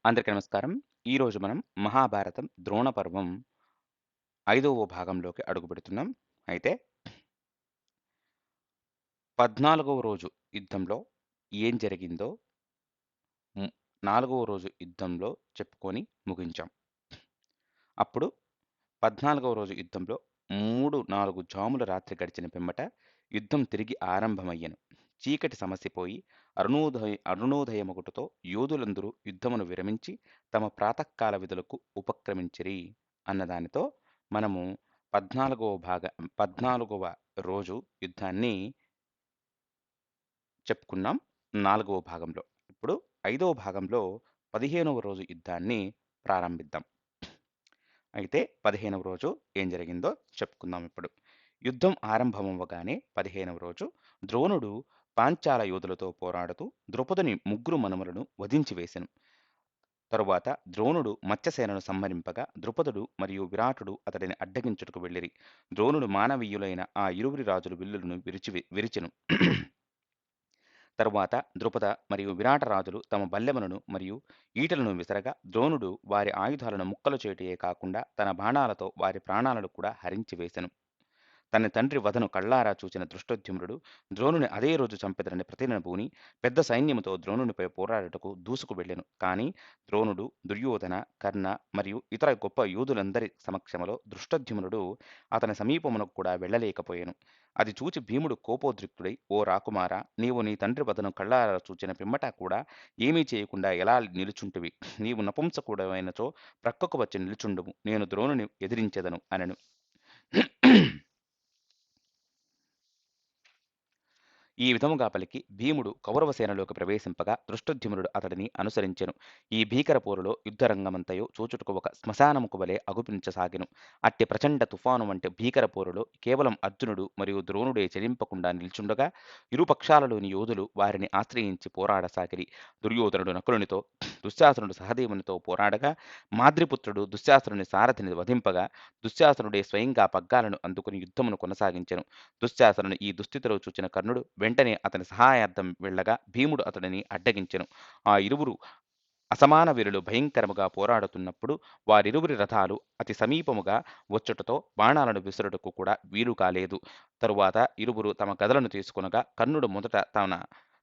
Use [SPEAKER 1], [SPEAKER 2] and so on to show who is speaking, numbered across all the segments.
[SPEAKER 1] అందరికీ నమస్కారం. ఈరోజు మనం మహాభారతం ద్రోణ పర్వం 5వ భాగంలోకి అడుగుపెడుతున్నాం. అయితే 14వ రోజు యుద్ధంలో ఏం జరిగిందో హ్మ్, 4వ రోజు యుద్ధంలో చెప్పుకొని ముగించాం. అప్పుడు 14వ రోజు యుద్ధంలో 3, 4 జాముల రాత్రి గడిచిన పిమ్మట యుద్ధం తిరిగి ఆరంభమయ్యెను. చీకటి సమసిపోయి అరుణోదయమొకటుతో యోధులందరూ యుద్ధమును విరమించి తమ ప్రాతఃకాల విధులకు ఉపక్రమించిరి అన్నదానితో మనము 14వ రోజు యుద్ధాన్ని చెప్పుకున్నాం 4వ భాగంలో. ఇప్పుడు 5వ భాగంలో 15వ రోజు యుద్ధాన్ని ప్రారంభిద్దాం. అయితే 15వ రోజు ఏం జరిగిందో చెప్పుకుందాం ఇప్పుడు. యుద్ధం ఆరంభమవ్వగానే 15వ రోజు ద్రోణుడు పాంచాల యోధులతో పోరాడుతూ ద్రుపదుని ముగ్గురు మనుమలను వధించి వేసెను. తరువాత ద్రోణుడు మత్స్యసేనను సంహరింపగా ద్రుపదుడు మరియు విరాటుడు అతడిని అడ్డగించుటకు వెళ్ళిరి. ద్రోణుడు మానవీయులైన ఆ ఇరువురి రాజుల విల్లులను విరిచెను. తరువాత ద్రుపద మరియు విరాట రాజులు తమ బల్లెములను మరియు ఈటలను విసరగా ద్రోణుడు వారి ఆయుధాలను ముక్కలు చేయుటయే కాకుండా తన బాణాలతో వారి ప్రాణాలను కూడా హరించి వేసెను. తన తండ్రి వధను కళ్ళారా చూచిన దృష్టోద్యుమ్నుడు ద్రోణుని అదే రోజు చంపెదరని ప్రతినబూని పెద్ద సైన్యముతో ద్రోణునిపై పోరాడుటకు దూసుకు వెళ్ళెను. కానీ ద్రోణుడు, దుర్యోధన, కర్ణ మరియు ఇతర గొప్ప యోధులందరి సమక్షములో దృష్టోద్యుమ్నుడు అతని సమీపమునకు కూడా వెళ్ళలేకపోయెను. అది చూచి భీముడు కోపోద్రిక్తుడై, ఓ రాకుమారా, నీవు నీ తండ్రి వధను కళ్ళారా చూచిన పిమ్మట కూడా ఏమీ చేయకుండా ఎలా నిలుచుంటివి? నీవు నపుంసకుడవైనచో ప్రక్కకు వచ్చి నిలుచుండుము, నేను ద్రోణుని ఎదిరించెదను అనెను. ఈ విధముగా పలికి భీముడు కౌరవ సేనలోకి ప్రవేశింపగా దృష్టోద్యుమ్నుడు అతడిని అనుసరించెను. ఈ భీకర పోరులో యుద్ధరంగమంతయు చూచుటకు ఒక శ్మశానముకు వలె అగుపించసాగెను. అట్టి ప్రచండ తుఫాను వంటి భీకర పోరులో కేవలం అర్జునుడు మరియు ద్రోణుడే చెలింపకుండా నిల్చుండగా ఇరు పక్షాలలోని యోధులు వారిని ఆశ్రయించి పోరాడసాగిరి. దుర్యోధనుడు నకులునితో, దుశ్శాసనుడు సహదేవునితో పోరాడగా మాద్రిపుత్రుడు దుశ్శాసనుని సారథిని వధింపగా దుశ్శాసనుడే స్వయంగా పగ్గాలను అందుకుని యుద్ధమును కొనసాగించెను. దుశ్శాసనుని ఈ దుస్థితిలో చూచిన కర్ణుడు వెంటనే అతని సహాయార్థం వెళ్ళగా భీముడు అతడిని అడ్డగించెను. ఆ ఇరువురు అసమాన వీరులు భయంకరముగా పోరాడుతున్నప్పుడు వారిరువురి రథాలు అతి సమీపముగా వచ్చుటతో బాణాలను విసురుటకు కూడా వీలు కాలేదు. తరువాత ఇరువురు తమ గదలను తీసుకొనగా కర్ణుడు మొదట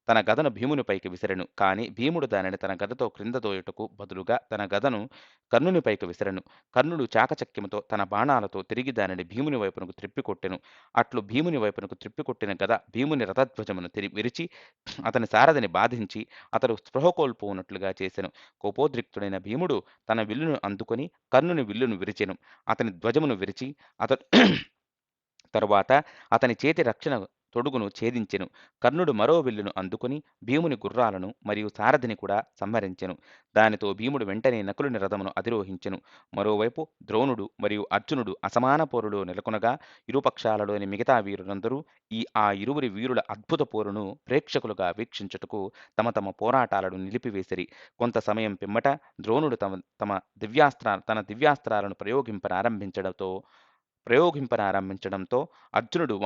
[SPEAKER 1] తన గదను భీమునిపైకి విసిరెను. కాని భీముడు దానిని తన గదతో క్రింద దోయుటకు బదులుగా తన గదను కర్ణునిపైకి విసిరెను. కర్ణుడు చాకచక్యముతో తన బాణాలతో తిరిగి దానిని భీముని వైపునకు త్రిప్పికొట్టెను. అట్లు భీముని వైపునకు త్రిప్పికొట్టిన గద భీముని రథధ్వజమును విరిచి అతని సారథిని బాధించి అతడు స్పృహ కోల్పోనట్లుగా చేసెను. కోపోద్రిక్తుడైన భీముడు తన విల్లును అందుకొని కర్ణుని విల్లును విరిచెను. అతని ధ్వజమును విరిచి అతడు తరువాత అతని చేతి రక్షణ తొడుగును ఛేదించెను. కర్ణుడు మరో విల్లును అందుకుని భీముని గుర్రాలను మరియు సారథిని కూడా సంహరించెను. దానితో భీముడు వెంటనే నకులుని రథమును అధిరోహించెను. మరోవైపు ద్రోణుడు మరియు అర్జునుడు అసమాన పోరులో నెలకొనగా ఇరుపక్షాలలోని మిగతా వీరులందరూ ఆ ఇరువురి వీరుల అద్భుత పోరును ప్రేక్షకులుగా వీక్షించుటకు తమ తమ పోరాటాలను నిలిపివేసిరి. కొంత సమయం పిమ్మట ద్రోణుడు తన దివ్యాస్త్రాలను ప్రయోగింపనారంభించడంతో అర్జునుడు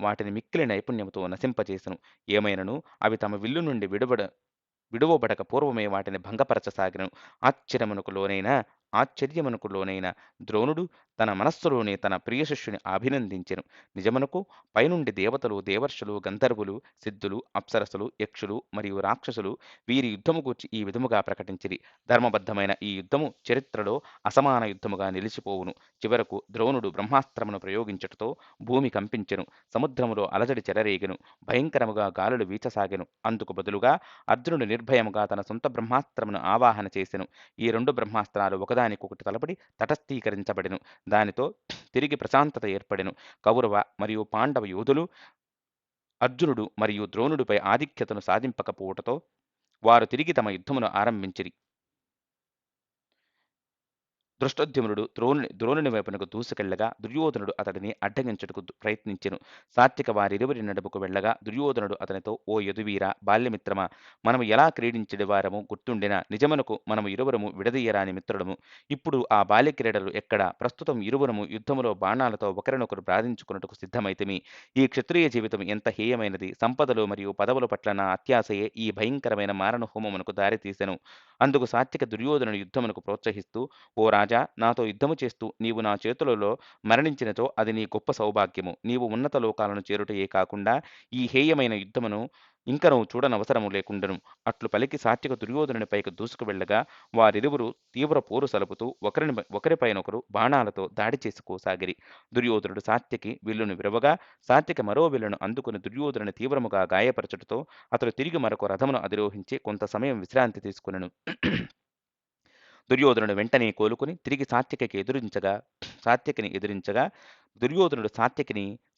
[SPEAKER 1] వాటిని మిక్కిలి నైపుణ్యముతో నశింపజేసెను. ఏమైనను అవి తమ విల్లు నుండి విడువబడక పూర్వమే వాటిని భంగపరచసాగెను. ఆశ్చర్యమునకు లోనైన ద్రోణుడు తన మనస్సులోనే తన ప్రియ శిష్యుని అభినందించెను. నిజమునకు పైనుండి దేవతలు, దేవర్షులు, గంధర్వులు, సిద్ధులు, అప్సరసులు, యక్షులు మరియు రాక్షసులు వీరి యుద్ధము గూర్చి ఈ విధముగా ప్రకటించిరి. ధర్మబద్ధమైన ఈ యుద్ధము చరిత్రలో అసమాన యుద్ధముగా నిలిచిపోవును. చివరకు ద్రోణుడు బ్రహ్మాస్త్రమును ప్రయోగించుటతో భూమి కంపించెను. సముద్రములో అలజడి చెలరేగెను. భయంకరముగా గాలులు వీచసాగెను. అందుకు బదులుగా అర్జునుడు నిర్భయముగా తన సొంత బ్రహ్మాస్త్రమును ఆవాహన చేసెను. ఈ రెండు బ్రహ్మాస్త్రాలు ఒకదానికొకటి తలపడి తటస్థీకరించబడెను. దానితో తిరిగి ప్రశాంతత ఏర్పడెను. కౌరవ మరియు పాండవ యోధులు అర్జునుడు మరియు ద్రోణుడిపై ఆధిక్యతను సాధింపకపోవటతో వారు తిరిగి తమ యుద్ధమును ఆరంభించిరి. దృష్టోద్యుమ్నుడు ద్రోణుని వైపునకు దూసుకెళ్లగా దుర్యోధనుడు అతడిని అడ్డగించుటకు ప్రయత్నించెను. సాత్విక వారిరువురి నడుముకు వెళ్ళగా దుర్యోధనుడు అతనితో, ఓ యదువీర బాల్యమిత్రమా, మనము ఎలా క్రీడించెడి వారము గుర్తుండిన, నిజమునకు మనము ఇరువురము విడదీయరాని మిత్రుడము. ఇప్పుడు ఆ బాల్య క్రీడలు ఎక్కడ? ప్రస్తుతం ఇరువురము యుద్ధములో బాణాలతో ఒకరినొకరు బాధించుకున్నట్టుకు సిద్ధమైతిమి. ఈ క్షత్రియ జీవితం ఎంత హేయమైనది! సంపదలు మరియు పదవుల పట్ల నా అత్యాశయే ఈ భయంకరమైన మారణ హోమమునకు దారితీసెను. అందుకు సాత్విక దుర్యోధనుడు యుద్ధమునకు ప్రోత్సహిస్తూ, ఓ రాజా, నాతో యుద్ధము చేస్తూ నీవు నా చేతులలో మరణించినచో అది నీ గొప్ప సౌభాగ్యము. నీవు ఉన్నత లోకాలను చేరుటయే కాకుండా ఈ హేయమైన యుద్ధమును ఇంకనూ చూడనవసరము లేకుండెను. అట్లు పలికి సాత్విక దుర్యోధనుని పైకి దూసుకు వెళ్ళగా వారిరువురు తీవ్ర పోరు సలుపుతూ ఒకరిపైనొకరు బాణాలతో దాడి చేసుకోసాగిరి. దుర్యోధనుడు సాత్యకి విల్లును విరవగా సాత్యకి మరో విల్లును అందుకుని దుర్యోధనుని తీవ్రముగా గాయపరచుటతో అతడు తిరిగి మరొక రథమును అధిరోహించి కొంత సమయం విశ్రాంతి తీసుకునెను. దుర్యోధనుడు వెంటనే కోలుకుని తిరిగి సాత్యకిని ఎదిరించగా దుర్యోధనుడు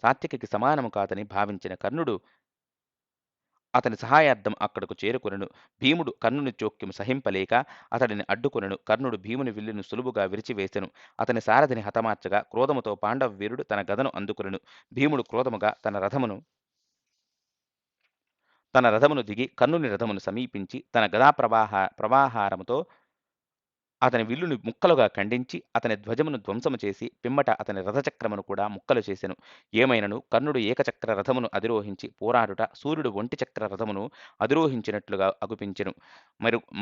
[SPEAKER 1] సాత్యకికి సమానము కాదని భావించిన కర్ణుడు అతని సహాయార్థం అక్కడకు చేరుకొనెను. భీముడు కర్ణుని జోక్యం సహింపలేక అతడిని అడ్డుకొనెను. కర్ణుడు భీముని విల్లును సులువుగా విరిచివేసెను. అతని సారథిని హతమార్చగా క్రోధముతో పాండవ వీరుడు తన గదను అందుకొనెను. భీముడు క్రోధముగా తన రథమును దిగి కర్ణుని రథమును సమీపించి తన గదా ప్రవాహారముతో అతని విల్లును ముక్కలుగా ఖండించి అతని ధ్వజమును ధ్వంసము చేసి పిమ్మట అతని రథచక్రమును కూడా ముక్కలు చేసెను. ఏమైనను కర్ణుడు ఏకచక్ర రథమును అధిరోహించి పోరాడుట సూర్యుడు ఒంటి చక్ర రథమును అధిరోహించినట్లుగా అగుపించెను.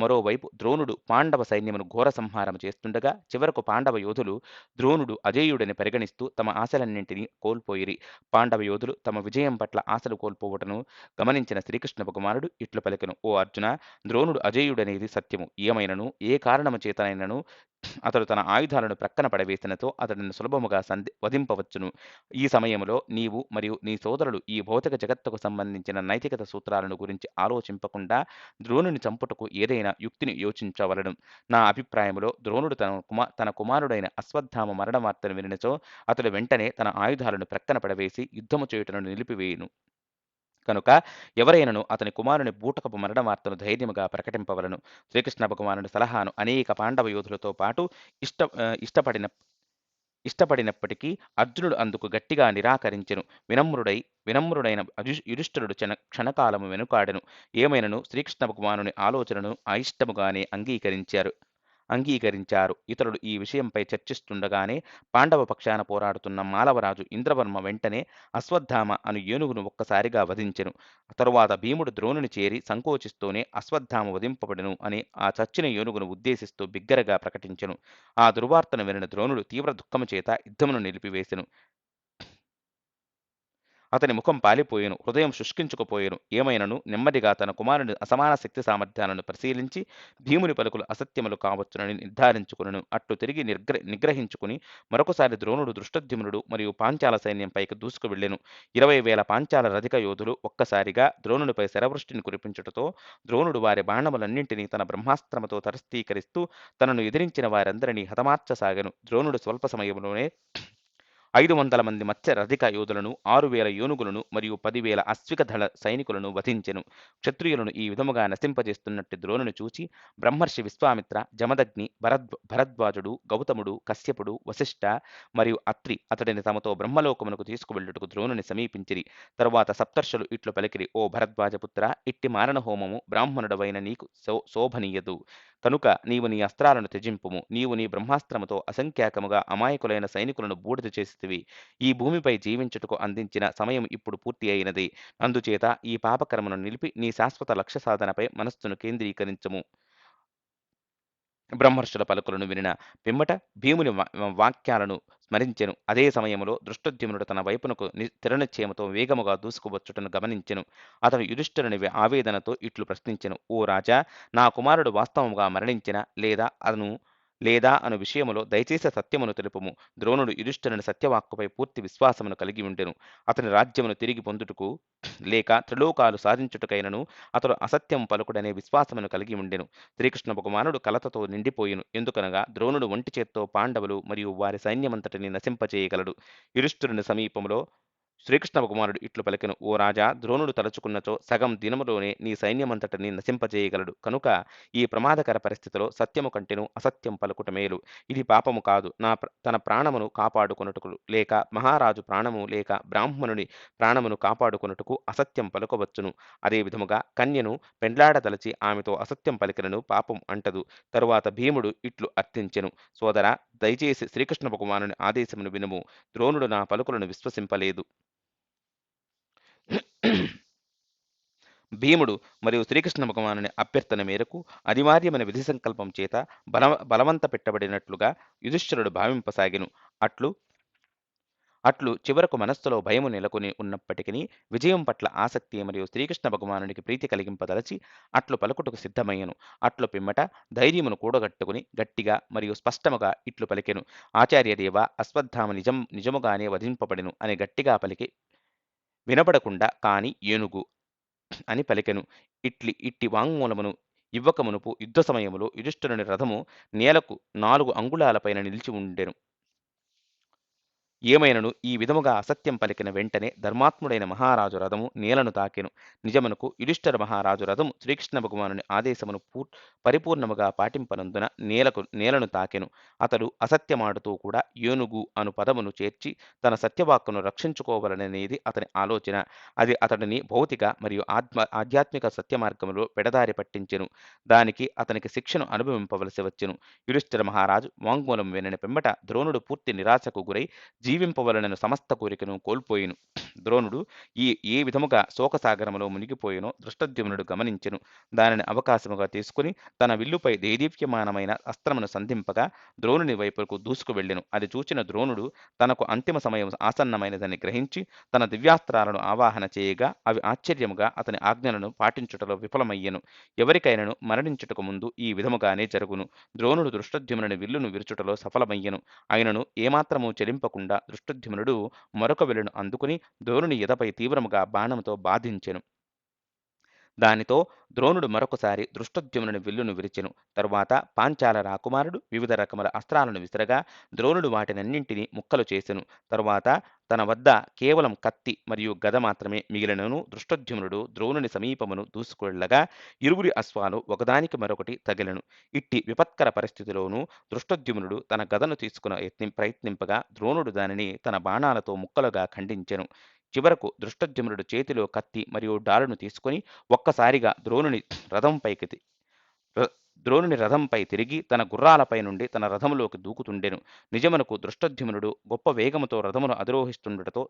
[SPEAKER 1] మరోవైపు ద్రోణుడు పాండవ సైన్యమును ఘోర సంహారం చేస్తుండగా చివరకు పాండవ యోధులు ద్రోణుడు అజేయుడని పరిగణిస్తూ తమ ఆశలన్నింటినీ కోల్పోయిరి. పాండవ యోధులు తమ విజయం పట్ల ఆశలు కోల్పోవటను గమనించిన శ్రీకృష్ణ భగవానుడు ఇట్లు పలికెను, ఓ అర్జున, ద్రోణుడు అజేయుడనేది సత్యము. ఏమైనను ఏ కారణము చేతనైనను అతడు తన ఆయుధాలను ప్రక్కన పడవేసినతో అతడిని సులభముగా వధింపవచ్చును. ఈ సమయంలో నీవు మరియు నీ సోదరులు ఈ భౌతిక జగత్తుకు సంబంధించిన నైతికత సూత్రాలను గురించి ఆలోచింపకుండా ద్రోణుని చంపుటకు ఏదైనా యుక్తిని యోచించవలెను. నా అభిప్రాయములో ద్రోణుడు తన కుమారుడైన అశ్వత్థామ మరణ వార్తను వినినచో అతడు వెంటనే తన ఆయుధాలను ప్రక్కన పడవేసి యుద్ధము చేయుటను నిలిపివేయును. కనుక ఎవరైనను అతని కుమారుని బూటకపు మరణ వార్తను ధైర్యముగా ప్రకటింపవలను. శ్రీకృష్ణ భగవానుడి సలహాను అనేక పాండవ యోధులతో పాటు ఇష్టపడినప్పటికీ అర్జునుడు అందుకు గట్టిగా నిరాకరించెను. వినమ్రుడైన యుధిష్ఠిరుడు క్షణకాలము వెనుకాడెను. ఏమైనను శ్రీకృష్ణ భగవానుని ఆలోచనను అయిష్టముగానే అంగీకరించారు. ఇతరులు ఈ విషయంపై చర్చిస్తుండగానే పాండవ పక్షాన పోరాడుతున్న మాలవరాజు ఇంద్రవర్మ వెంటనే అశ్వత్థామ అను ఏనుగును ఒక్కసారిగా వధించెను. తరువాత భీముడు ద్రోణుని చేరి సంకోచిస్తూనే అశ్వత్థామ వధింపబడెను అని ఆ చచ్చిన ఏనుగును ఉద్దేశిస్తూ బిగ్గరగా ప్రకటించెను. ఆ దుర్వార్తను వినిన ద్రోణుడు తీవ్ర దుఃఖము చేత యుద్ధమును నిలిపివేసెను. అతని ముఖం పాలిపోయెను, హృదయం శుష్కించుకుపోయెను. ఏమైనను నెమ్మదిగా తన కుమారుని అసమాన శక్తి సామర్థ్యాలను పరిశీలించి భీముని పలుకులు అసత్యములు కావచ్చునని నిర్ధారించుకునెను. అట్లు తిరిగి నిగ్రహించుకుని మరొకసారి ద్రోణుడు దృష్టద్యుమ్నుడు మరియు పాంచాల సైన్యంపైకి దూసుకు వెళ్ళెను. 20,000 పాంచాల రధిక యోధులు ఒక్కసారిగా ద్రోణునిపై శరవృష్టిని కురిపించుటతో ద్రోణుడు వారి బాణములన్నింటినీ తన బ్రహ్మాస్త్రముతో తరస్థీకరిస్తూ తనను ఎదిరించిన వారందరినీ హతమార్చసాగెను. ద్రోణుడు స్వల్ప సమయంలోనే 500 మంది మత్స్య రధిక యోధులను, 6,000 ఏనుగులను మరియు 10,000 అశ్విక దళ సైనికులను వధించెను. క్షత్రియులను ఈ విధముగా నశింపజేస్తున్నట్టు ద్రోణుని చూచి బ్రహ్మర్షి విశ్వామిత్ర, జమదగ్ని, భరద్వాజుడు, గౌతముడు, కశ్యపుడు, వశిష్ఠ మరియు అత్రి అతడిని తమతో బ్రహ్మలోకమునకు తీసుకువెళ్ళుటకు ద్రోణుని సమీపించిరి. తరువాత సప్తర్షులు ఇట్లు పలికిరి, ఓ భరద్వాజపుత్ర, ఇట్టి మారణ హోమము బ్రాహ్మణుడవైన నీకు శోభనీయదు. కనుక నీవు నీ అస్త్రాలను త్యజింపుము. నీవు నీ బ్రహ్మాస్త్రముతో అసంఖ్యాకముగా అమాయకులైన సైనికులను బూడిద చేసితివి. ఈ భూమిపై జీవించుటకు అందించిన సమయం ఇప్పుడు పూర్తి అయినది. అందుచేత ఈ పాపకర్మను నిలిపి నీ శాశ్వత లక్ష్య సాధనపై మనస్సును కేంద్రీకరించము. బ్రహ్మర్షుల పలుకులను వినిన పిమ్మట భీముని వాక్యాలను స్మరించెను. అదే సమయంలో దృష్టద్యుమ్నుడు తన వైపునకు తిరణిశ్చయముతో వేగముగా దూసుకువచ్చుటను గమనించెను. అతను యుధిష్ఠిరుని ఆవేదనతో ఇట్లు ప్రశ్నించెను, ఓ రాజా, నా కుమారుడు వాస్తవముగా మరణించిన లేదా అను విషయములో దయచేసి సత్యమును తెలుపుము. ద్రోణుడు యుధిష్ఠిరుని సత్యవాక్కుపై పూర్తి విశ్వాసమును కలిగి ఉండెను. అతని రాజ్యమును తిరిగి పొందుటకు లేక త్రిలోకాలు సాధించుటకైనను అతడు అసత్యం పలుకుడనే విశ్వాసమును కలిగి ఉండెను. శ్రీకృష్ణ భగవానుడు కలతతో నిండిపోయిను. ఎందుకనగా ద్రోణుడు ఒంటి చేత్తో పాండవులు మరియు వారి సైన్యమంతటిని నశింపచేయగలడు. యుధిష్ఠిరుని సమీపంలో శ్రీకృష్ణ భగవానుడు ఇట్లు పలికెను: ఓ రాజా, ద్రోణుడు తలచుకున్నచో సగం దినములోనే నీ సైన్యమంతటిని నశింపజేయగలడు. కనుక ఈ ప్రమాదకర పరిస్థితిలో సత్యము కంటెను అసత్యం పలుకుట మేలు. ఇది పాపము కాదు. తన ప్రాణమును కాపాడుకొనుటకు లేక మహారాజు ప్రాణము లేక బ్రాహ్మణుని ప్రాణమును కాపాడుకొనుటకు అసత్యం పలుకవచ్చును. అదే విధముగా కన్యను పెండ్లాడదలచి ఆమెతో అసత్యం పలికినను పాపం అంటదు. తరువాత భీముడు ఇట్లు అర్థించెను: సోదరా, దయచేసి శ్రీకృష్ణ భగవానుని ఆదేశమును వినుము. ద్రోణుడు నా పలుకులను విశ్వసింపలేదు. భీముడు మరియు శ్రీకృష్ణ భగవానుని అభ్యర్థన మేరకు అనివార్యమైన విధి సంకల్పం చేత బలవంత పెట్టబడినట్లుగా యుధిష్ఠిరుడు భావింపసాగెను. అట్లు అట్లు చివరకు మనస్సులో భయము నెలకొని ఉన్నప్పటికీ విజయం పట్ల ఆసక్తి మరియు శ్రీకృష్ణ భగవానునికి ప్రీతి కలిగింపదలచి అట్లు పలుకుటకు సిద్ధమయ్యను. అట్లు పిమ్మట ధైర్యమును కూడగట్టుకుని గట్టిగా మరియు స్పష్టముగా ఇట్లు పలికెను: ఆచార్యదేవ, అశ్వత్థామ నిజముగానే వధింపబడెను అని గట్టిగా పలికి వినపడకుండా కాని ఏనుగు అని పలికెను. ఇట్టి వాంగ్మూలమును ఇవ్వకమునుపు యుద్ధ సమయములో యుధిష్ఠిరుని రథము నేలకు 4 అంగుళాల పైన నిలిచి ఉండెను. ఏమైనను ఈ విధముగా అసత్యం పలికిన వెంటనే ధర్మాత్ముడైన మహారాజు రథము నేలను తాకెను. నిజమునకు యుధిష్ఠిర మహారాజు రథము శ్రీకృష్ణ భగవానుని ఆదేశమును పరిపూర్ణముగా పాటింపనందున నేలను తాకెను. అతడు అసత్యమాడుతూ కూడా ఏనుగు అను పదమును చేర్చి తన సత్యవాక్కును రక్షించుకోవాలనేది అతని ఆలోచన. అది అతడిని భౌతిక మరియు ఆధ్యాత్మిక సత్య మార్గములో పెడదారి పట్టించెను. దానికి అతనికి శిక్షను అనుభవింపవలసి వచ్చెను. యుధిష్ఠిర మహారాజు వాంగ్మూలం వినని పిమ్మట ద్రోణుడు పూర్తి నిరాశకు గురై జీవింపవలనను సమస్త కోరికను కోల్పోయిను. ద్రోణుడు ఏ విధముగా శోకసాగరములో మునిగిపోయినో దృష్టద్యుమ్నుడు గమనించెను. దానిని అవకాశముగా తీసుకుని తన విల్లుపై దేదీప్యమానమైన అస్త్రమును సంధింపగా ద్రోణుని వైపుకు దూసుకు వెళ్ళెను. అది చూచిన ద్రోణుడు తనకు అంతిమ సమయం ఆసన్నమైనదని గ్రహించి తన దివ్యాస్త్రాలను ఆవాహన చేయగా అవి ఆశ్చర్యముగా అతని ఆజ్ఞలను పాటించుటలో విఫలమయ్యెను. ఎవరికైనను మరణించుటకు ముందు ఈ విధముగానే జరుగును. ద్రోణుడు దృష్టద్యుమ్నుని విల్లును విరుచుటలో సఫలమయ్యెను. అయినను ఏమాత్రము చెలింపకుండా దృష్టద్యుమ్నుడు మరొక విల్లును అందుకుని ద్రోణుని ఎదపై తీవ్రముగా బాణముతో బాధించెను. దానితో ద్రోణుడు మరొకసారి దృష్టద్యుమ్నుని విల్లును విరిచెను. తరువాత పాంచాల రాకుమారుడు వివిధ రకముల అస్త్రాలను విసరగా ద్రోణుడు వాటినన్నింటినీ ముక్కలు చేసెను. తరువాత తన వద్ద కేవలం కత్తి మరియు గద మాత్రమే మిగిలినను దృష్టద్యుమ్నుడు ద్రోణుని సమీపమును దూసుకెళ్లగా ఇరువురి అశ్వాలు ఒకదానికి మరొకటి తగిలెను. ఇట్టి విపత్కర పరిస్థితిలోనూ దృష్టద్యుమ్నుడు తన గదను తీసుకుని ప్రయత్నింపగా ద్రోణుడు దానిని తన బాణాలతో ముక్కలుగా ఖండించెను. చివరకు దృష్టద్యుమ్నుడు చేతిలో కత్తి మరియు డాలును తీసుకుని ఒక్కసారిగా ద్రోణుని రథంపై తిరిగి తన గుర్రాలపై నుండి తన రథములోకి దూకుతుండెను. నిజమునకు దృష్టద్యుమ్నుడు గొప్ప వేగముతో రథమును అధిరోహిస్తుండటతో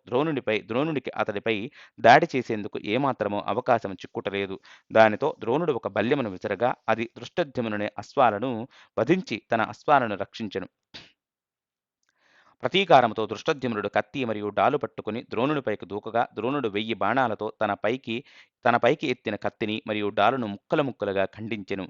[SPEAKER 1] ద్రోణునికి అతడిపై దాడి చేసేందుకు ఏమాత్రమూ అవకాశం చిక్కుటలేదు. దానితో ద్రోణుడు ఒక బల్యమును విసరగా అది దృష్టద్యుమ్నుని అశ్వాలను వధించి తన అశ్వాలను రక్షించెను. ప్రతీకారముతో దృష్టద్యుమ్నుడు కత్తి మరియు డాలు పట్టుకుని ద్రోణునిపైకి దూకగా ద్రోణుడు 1000 బాణాలతో తన పైకి ఎత్తిన కత్తిని మరియు డాలును ముక్కలుగా ఖండించెను.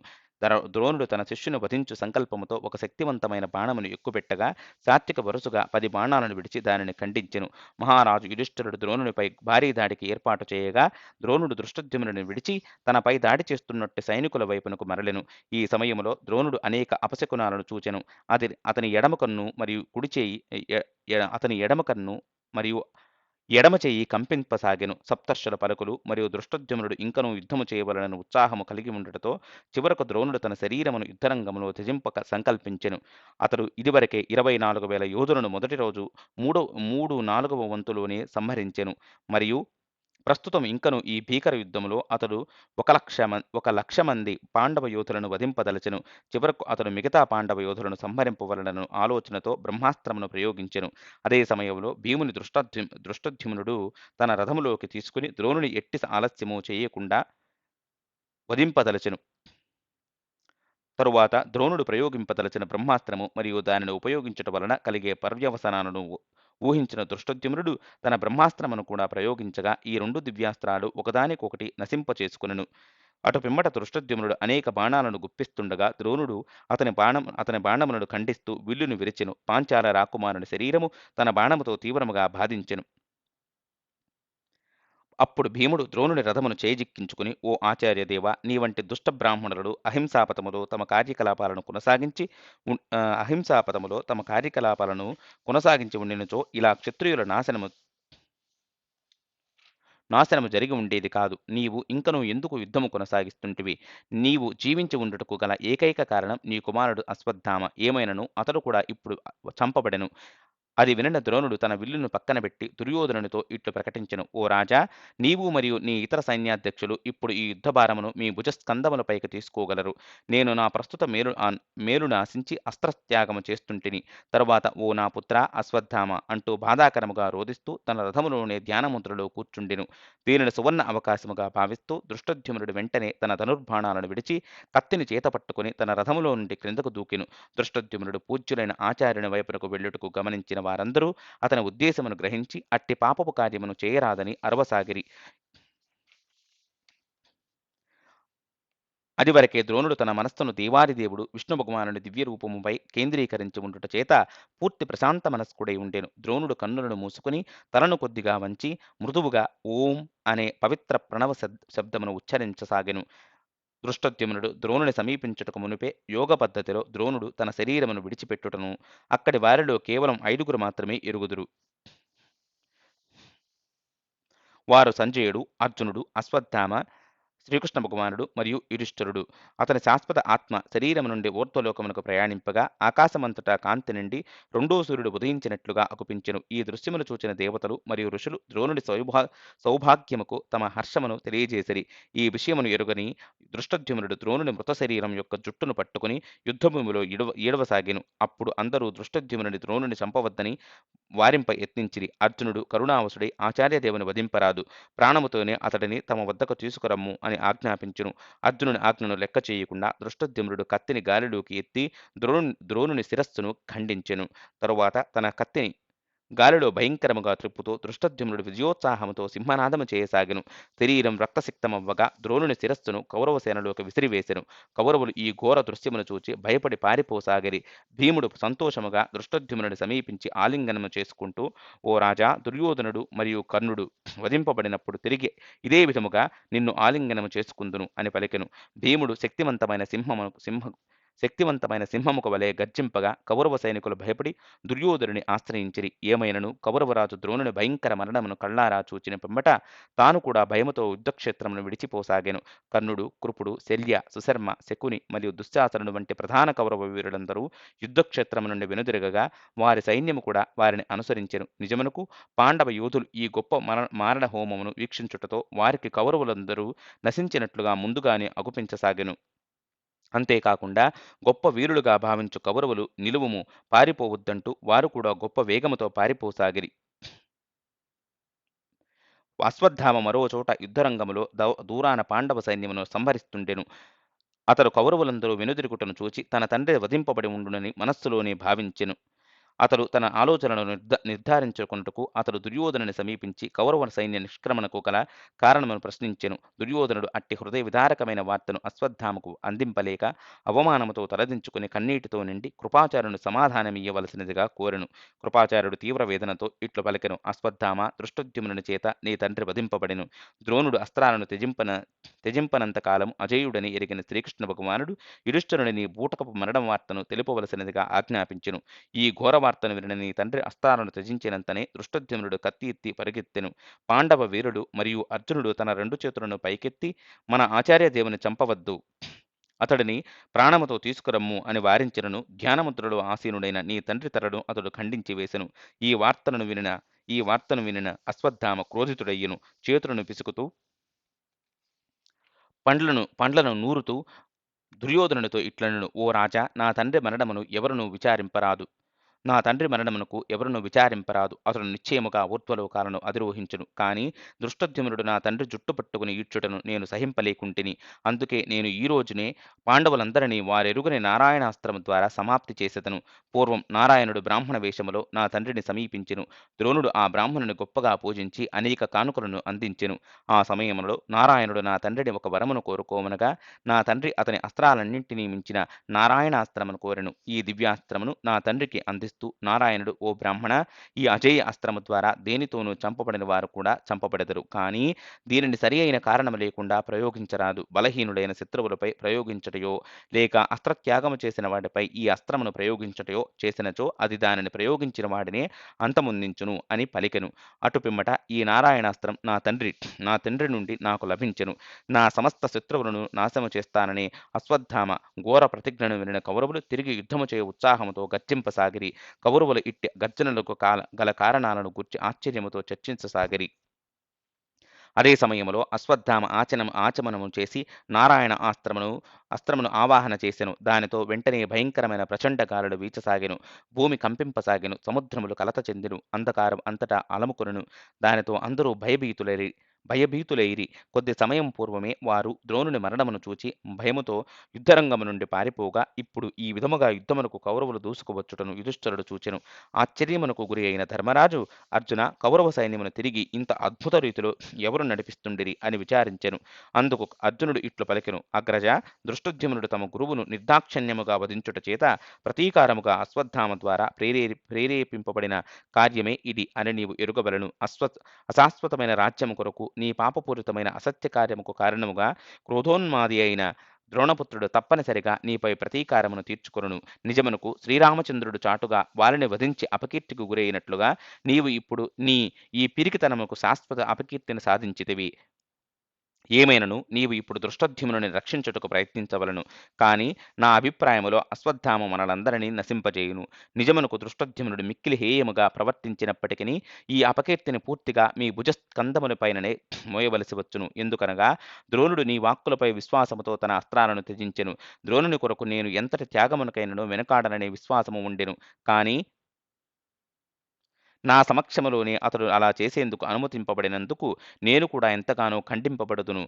[SPEAKER 1] ద్రోణుడు తన శిష్యును వధించు సంకల్పముతో ఒక శక్తివంతమైన బాణమును ఎక్కుపెట్టగా సాత్విక వరుసగా 10 బాణాలను విడిచి దానిని ఖండించెను. మహారాజు యుధిష్ఠిరుడు ద్రోణునిపై భారీ దాడికి ఏర్పాటు చేయగా ద్రోణుడు దృష్టద్యుమ్నుని విడిచి తనపై దాడి చేస్తున్నట్టు సైనికుల వైపునకు మరలెను. ఈ సమయములో ద్రోణుడు అనేక అపశకునాలను చూచెను. అతని ఎడమ కన్ను మరియు ఎడమ చెయ్యి కంపింపసాగెను. సప్తర్షుల పలుకులు మరియు దృష్టద్యుమ్నుడు ఇంకనూ యుద్ధము చేయవలనని ఉత్సాహము కలిగి ఉండటతో చివరకు ద్రోణుడు తన శరీరమును యుద్ధరంగములో త్యజింపక సంకల్పించెను. అతడు ఇదివరకే 24,000 యోధులను మొదటి రోజు 3/4 వంతులోనే సంహరించెను. మరియు ప్రస్తుతం ఇంకను ఈ భీకర యుద్ధములో అతడు 1,00,000 మంది పాండవ యోధులను వధింపదలచెను. చివరకు అతడు మిగతా పాండవ యోధులను సంహరింపవలనను ఆలోచనతో బ్రహ్మాస్త్రమును ప్రయోగించెను. అదే సమయంలో భీముని దృష్టద్యుమ్నుడు తన రథములోకి తీసుకుని ద్రోణుని ఎట్టి ఆలస్యము చేయకుండా వధింపదలచెను. తరువాత ద్రోణుడు ప్రయోగింపదలచిన బ్రహ్మాస్త్రము మరియు దానిని ఉపయోగించుట వలన కలిగే పర్యవసానాలను ఊహించిన దృష్టద్యుమ్నుడు తన బ్రహ్మాస్త్రమును కూడా ప్రయోగించగా ఈ 2 దివ్యాస్త్రాలు ఒకదానికొకటి నశింపచేసుకునెను. అటు పిమ్మట దృష్టద్యుమ్నుడు అనేక బాణాలను గుప్పిస్తుండగా ద్రోణుడు అతని బాణములను ఖండిస్తూ విల్లును విరిచెను. పాంచాల రాకుమారుని శరీరము తన బాణముతో తీవ్రముగా బాధించెను. అప్పుడు భీముడు ద్రోణుని రథమును చేజిక్కించుకుని, ఓ ఆచార్యదేవ, నీ వంటి దుష్ట బ్రాహ్మణులు అహింసాపథములో తమ కార్యకలాపాలను కొనసాగించి ఉండినచో ఇలా క్షత్రియుల నాశనము నాశనము జరిగి ఉండేది కాదు. నీవు ఇంకనూ ఎందుకు యుద్ధము కొనసాగిస్తుంటివి? నీవు జీవించి ఉండుటకు గల ఏకైక కారణం నీ కుమారుడు అశ్వత్థామ. ఏమైనను అతడు కూడా ఇప్పుడు చంపబడెను. అది వినిన ద్రోణుడు తన విల్లును పక్కన పెట్టి దుర్యోధనునితో ఇట్లు ప్రకటించెను. ఓ రాజా, నీవు మరియు నీ ఇతర సైన్యాధ్యక్షులు ఇప్పుడు ఈ యుద్ధ భారమును మీ భుజస్కంధములపైకి తీసుకోగలరు. నేను నా ప్రస్తుత మేలును ఆశించి అస్త్రత్యాగము చేస్తుంటిని. తరువాత ఓ నా పుత్ర అశ్వత్థామ అంటూ బాధాకరముగా రోదిస్తూ తన రథములోనే ధ్యానముద్రలో కూర్చుండెను. దీనిని సువర్ణ అవకాశముగా భావిస్తూ దృష్టద్యుమ్నుడు వెంటనే తన ధనుర్బాణాలను విడిచి కత్తిని చేత పట్టుకుని తన రథములో నుండి క్రిందకు దూకెను. దృష్టద్యుమ్నుడు పూజ్యులైన ఆచార్యుని వైపునకు వెళ్ళుటకు గమనించిన వారందరూ అతని ఉద్దేశమును గ్రహించి అట్టి పాపపు కార్యమును చేయరాదని అరవసాగిరి. అదివరకే ద్రోణుడు తన మనస్సును దేవాదిదేవుడు విష్ణు భగవానుని దివ్య రూపముపై కేంద్రీకరించి ఉండుట చేత పూర్తి ప్రశాంత మనస్కుడై ఉండెను. ద్రోణుడు కన్నులను మూసుకుని తలను కొద్దిగా వంచి మృదువుగా ఓం అనే పవిత్ర ప్రణవ శబ్దమును ఉచ్చరించసాగెను. దృష్టద్యుమ్నుడు ద్రోణుని సమీపించుటకు మునిపే యోగ పద్ధతిలో ద్రోణుడు తన శరీరమును విడిచిపెట్టుటను అక్కడి వారిలో కేవలం 5గురు మాత్రమే ఎరుగుదురు. వారు సంజయుడు, అర్జునుడు, అశ్వత్థామ, శ్రీకృష్ణ భగవానుడు మరియు యుధిష్ఠిరుడు. అతని శాశ్వత ఆత్మ శరీరం నుండి ఊర్ధ్వలోకమునకు ప్రయాణింపగా ఆకాశమంతటా కాంతి నుండి రెండో సూర్యుడు ఉదయించినట్లుగా అగుపించెను. ఈ దృశ్యమును చూచిన దేవతలు మరియు ఋషులు ద్రోణుడి సౌభాగ్యముకు తమ హర్షమును తెలియజేసిరి. ఈ విషయమును ఎరుగని దృష్టద్యుమ్నుడు ద్రోణుని మృత శరీరం యొక్క జుట్టును పట్టుకుని యుద్ధభూమిలో ఈడవసాగెను. అప్పుడు అందరూ దృష్టద్యుమ్నుని ద్రోణుని చంపవద్దని వారింపై యత్నించిరి. అర్జునుడు కరుణావసుడై ఆచార్యదేవుని వధింపరాదు, ప్రాణముతోనే అతడిని తమ వద్దకు తీసుకురమ్ము అని ఆజ్ఞాపించును. అర్జునుని ఆజ్ఞను లెక్క చేయకుండా దృష్టద్యుమ్నుడు కత్తిని గాలిలోకి ఎత్తి ద్రోణుని శిరస్సును ఖండించెను. తరువాత తన కత్తిని గాలిలో భయంకరముగా త్రిప్పుతూ దృష్టద్యుమ్నుడు విజయోత్సాహముతో సింహనాదము చేయసాగెను. శరీరం రక్తసిక్తమవ్వగా ద్రోణుని శిరస్సును కౌరవ సేనలోకి విసిరివేసెను. కౌరవులు ఈ ఘోర దృశ్యమును చూచి భయపడి పారిపోసాగిరి. భీముడు సంతోషముగా దృష్టద్యుమ్నుని సమీపించి ఆలింగనము చేసుకుంటూ, ఓ రాజా, దుర్యోధనుడు మరియు కర్ణుడు వధింపబడినప్పుడు తిరిగి ఇదే విధముగా నిన్ను ఆలింగనము చేసుకుందును అని పలికెను. భీముడు శక్తివంతమైన సింహముకు వలె గర్జింపగా కౌరవ సైనికులు భయపడి దుర్యోధనుని ఆశ్రయించిరి. ఏమైనను కౌరవరాజు ద్రోణుని భయంకర మరణమును కళ్ళారా చూచిన పిమ్మట తాను కూడా భయముతో యుద్ధక్షేత్రమును విడిచిపోసాగాను. కర్ణుడు, కృపుడు, శల్య, సుశర్మ, శకుని మరియు దుశ్శాసనుడు వంటి ప్రధాన కౌరవ వీరులందరూ యుద్ధక్షేత్రము నుండి వెనుదిరగగా వారి సైన్యము కూడా వారిని అనుసరించెను. నిజమునకు పాండవ యోధులు ఈ గొప్ప మారణ హోమమును వీక్షించుటతో వారికి కౌరవులందరూ నశించినట్లుగా ముందుగానే అగుపించసాగెను. అంతేకాకుండా గొప్ప వీరులుగా భావించు కౌరవులు నిలువుము, పారిపోవద్దంటూ వారు కూడా గొప్ప వేగముతో పారిపోసాగిరి. అశ్వత్థామ మరో చోట యుద్ధరంగములో దూరాన పాండవ సైన్యమును సంహరిస్తుండెను. అతడు కౌరవులందరూ వెనుదిరుగుటను చూచి తన తండ్రి వధింపబడి ఉండునని మనస్సులోనే భావించెను. అతడు తన ఆలోచనలను నిర్ధారించుకొనుటకు అతడు దుర్యోధనుని సమీపించి కౌరవ సైన్య నిష్క్రమణకు గల కారణమును ప్రశ్నించెను. దుర్యోధనుడు అట్టి హృదయ విదారకమైన వార్తను అశ్వత్థామకు అందింపలేక అవమానముతో తలదించుకుని కన్నీటితో నిండి కృపాచార్యుని సమాధానమియ్యవలసినదిగా కోరెను. కృపాచార్యుడు తీవ్ర వేదనతో ఇట్లు పలికెను. అశ్వత్థామ, దృష్టద్యుమ్నుని చేత నీ తండ్రి వధింపబడెను. ద్రోణుడు అస్త్రాలను త్యజింపనంత కాలం అజేయుడని ఎరిగిన శ్రీకృష్ణ భగవానుడు యుధిష్ఠిరుని నీ బూటకపు మరణం వార్తను తెలుపవలసినదిగా ఆజ్ఞాపించెను. ఈ ఘోర వార్తను విని నీ తండ్రి అస్త్రాలను త్యజించినంతనే దృష్టద్యుమ్నుడు కత్తి ఎత్తి పరిగెత్తెను. పాండవ వీరుడు మరియు అర్జునుడు తన 2 చేతులను పైకెత్తి, మన ఆచార్య దేవుని చంపవద్దు, అతడిని ప్రాణముతో తీసుకురమ్ము అని వారించినను ధ్యానముద్రలో ఆసీనుడైన నీ తండ్రి తలను అతడు ఖండించి వేసెను. ఈ వార్తను వినిన అశ్వత్థామ క్రోధితుడయ్యెను. చేతులను పిసుకుతూ పండ్లను నూరుతూ దుర్యోధనునితో ఇట్లనెను. ఓ రాజా, నా తండ్రి మరణమును ఎవరునూ విచారింపరాదు. అతడు నిశ్చయముగా ఊర్ధ్వలోకాలను అధిరోహించును. కాని దృష్టద్యుమ్నుడు నా తండ్రి జుట్టు పట్టుకుని ఈడ్చుటను నేను సహింపలేకుంటిని. అందుకే నేను ఈ రోజునే పాండవులందరినీ వారెరుగని నారాయణాస్త్రము ద్వారా సమాప్తి చేసెదను. పూర్వం నారాయణుడు బ్రాహ్మణ వేషములో నా తండ్రిని సమీపించెను. ద్రోణుడు ఆ బ్రాహ్మణుని గొప్పగా పూజించి అనేక కానుకలను అందించెను. ఆ సమయములో నారాయణుడు నా తండ్రిని ఒక వరమును కోరుకోమనగా నా తండ్రి అతని అస్త్రాలన్నింటినీ మించిన నారాయణాస్త్రమును కోరెను. ఈ దివ్యాస్త్రమును నా తండ్రికి అందిస్తూ ఆలోచిస్తూ నారాయణుడు, ఓ బ్రాహ్మణ, ఈ అజేయ అస్త్రము ద్వారా దేనితోనూ చంపబడిన వారు కూడా చంపబడెదరు. కానీ దీనిని సరి అయిన కారణము లేకుండా ప్రయోగించరాదు. బలహీనుడైన శత్రువులపై ప్రయోగించుటయో, లేక అస్త్రత్యాగము చేసిన వాడిపై ఈ అస్త్రమును ప్రయోగించుటయో చేసినచో అది దానిని ప్రయోగించిన వాడినే అంతమొందించును అని పలికెను. అటు పిమ్మట ఈ నారాయణాస్త్రం నా తండ్రి నుండి నాకు లభించెను. నా సమస్త శత్రువులను నాశనము చేస్తానని అశ్వత్థామ ఘోర ప్రతిజ్ఞను వినిన కౌరవులు తిరిగి యుద్ధము చేయ ఉత్సాహముతో గర్జింపసాగిరి. కౌరవులు ఇట్టి గర్జనలకు గల కారణాలను గూర్చి ఆశ్చర్యముతో చర్చించసాగిరి. అదే సమయంలో అశ్వత్థామ ఆచమనము చేసి నారాయణ అస్త్రమును ఆవాహన చేసెను. దానితో వెంటనే భయంకరమైన ప్రచండ గాలులు వీచసాగెను. భూమి కంపింపసాగెను. సముద్రములు కలత చెందెను. అంధకారం అంతటా అలముకొనెను. దానితో అందరూ భయభీతులైరి. కొద్ది సమయం పూర్వమే వారు ద్రోణుని మరణమును చూచి భయముతో యుద్ధరంగము నుండి పారిపోగా, ఇప్పుడు ఈ విధముగా యుద్ధమునకు కౌరవులు దూసుకువచ్చుటను యుధిష్ఠిరుడు చూచెను. ఆశ్చర్యమునకు గురి అయిన ధర్మరాజు, అర్జున, కౌరవ సైన్యమును తిరిగి ఇంత అద్భుత రీతిలో ఎవరు నడిపిస్తుండిరి అని విచారించెను. అందుకు అర్జునుడు ఇట్లు పలికెను, అగ్రజ, దృష్టోద్యుమ్నుడు తమ గురువును నిర్దాక్షిణ్యముగా వధించుట చేత ప్రతీకారముగా అశ్వత్థామ ద్వారా ప్రేరేపింపబడిన కార్యమే ఇది అని నీవు ఎరుగవలను. అశాశ్వతమైన రాజ్యము కొరకు నీ పాపపూరితమైన అసత్య కార్యముకు కారణముగా క్రోధోన్మాది అయిన ద్రోణపుత్రుడు తప్పనిసరిగా నీపై ప్రతీకారమును తీర్చుకొనును. నిజమునకు శ్రీరామచంద్రుడు చాటుగా వారిని వధించి అపకీర్తికి గురైనట్లుగా నీవు ఇప్పుడు ఈ పిరికితనముకు శాశ్వత అపకీర్తిని సాధించితివి. ఏమైనను నీవు ఇప్పుడు దృష్టోద్యుమ్నుని రక్షించుటకు ప్రయత్నించవలను. కాని నా అభిప్రాయములో అశ్వత్థామ మనలందరినీ నశింపజేయును. నిజమునకు దృష్టోద్యుమ్నుడు మిక్కిలి హేయముగా ప్రవర్తించినప్పటికీ ఈ అపకీర్తిని పూర్తిగా మీ భుజస్కంధములపైననే మోయవలసి వచ్చును. ఎందుకనగా ద్రోణుడు నీ వాక్కులపై విశ్వాసముతో తన అస్త్రాలను త్యజించెను. ద్రోణుని కొరకు నేను ఎంతటి త్యాగమునకైనను వెనకాడననే విశ్వాసము ఉండెను. కాని నా సమక్షములోనే అతడు అలా చేసేందుకు అనుమతింపబడినందుకు నేను కూడా ఎంతగానో ఖండింపబడుదును.